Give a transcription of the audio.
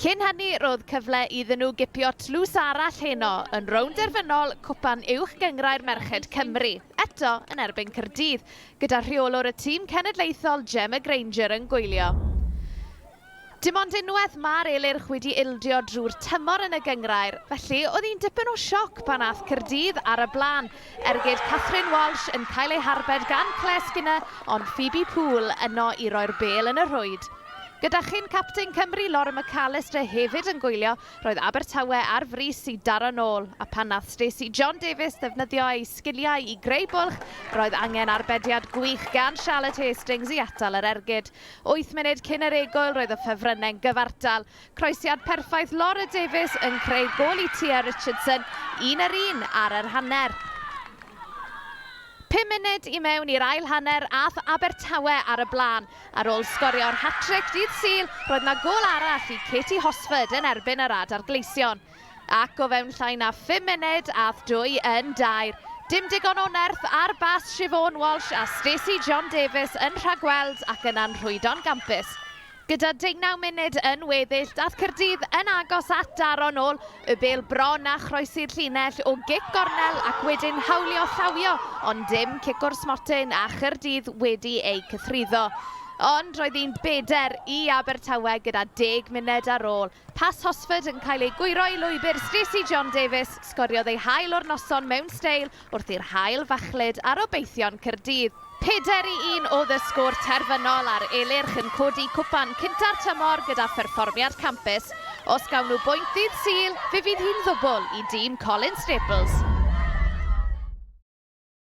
Cyn hynny, roedd cyfle iddyn nhw gipio tlws arall heno yn rownd derfynol cwpan uwch gyngrau'r Merched Cymru, eto yn erbyn Caerdydd, gyda rheolwr y tîm cenedlaethol Gemma Granger yn gwylio. Dim ond unwaith mae'r elyrch wedi ildio drwy'r tymor yn y gyngrair, felly oedd hi'n dipyn o sioc pan ath Caerdydd ar y blaen, ergyd Catherine Walsh yn cael ei harbed gan Clare Skinner, ond Phoebe Poole yno i roi'r bêl yn y rhwyd. Gyda chi'n captain Cymru Laura McAllister hefyd yn gwylio, roedd Abertawe ar frys i daro nôl, a pan nath Stacey John Davies ddefnyddio ei sgiliau i greu bwlch, roedd angen arbediad gwych gan Charlotte Hastings i atal yr ergyd. 8 munud cyn yr egwyl roedd y ffefrynnau'n gyfartal. Croesiad perffaith Laura Davies yn creu gol i Tia Richardson, 1-1 ar yr hanner. 5 munud i mewn i'r ail hanner ath Abertawe ar y blaen. Ar ôl sgorio'r hat-trick dydd Sul, roedd na gol arall i Katie Hosford yn erbyn yr adargleision. Ac o fewn llai na 5 munud ath 2 yn 2. Dim digon o nerth ar bas Siobhan Walsh a Stacey John Davies yn rhagweld ac yn anrhwydo'n gampus. Gyda 19 munud yn weddill, dath Caerdydd yn agos at daro nôl, y bêl bron a chroesi'r llinell o gic gornel ac wedyn hawlio llawio, ond dim cic o'r smotyn a Caerdydd wedi ei cythruddo. Ond roedd hi'n beder i Abertawe gyda 10 munud ar ôl. Pas Hosford yn cael ei gwyro i lwybr Stacey John Davies, sgoriodd ei hael o'r noson mewn steil wrth i'r hael fachlyd ar obeithion Caerdydd. 4-1 oedd y sgôr terfynol ar elyrch yn codi cwpan cynta'r tymor gyda pherfformiad campus. Os gawn nhw bwynt ddydd Sul, fe fydd hi'n ddwbl i dîm Colin Staples.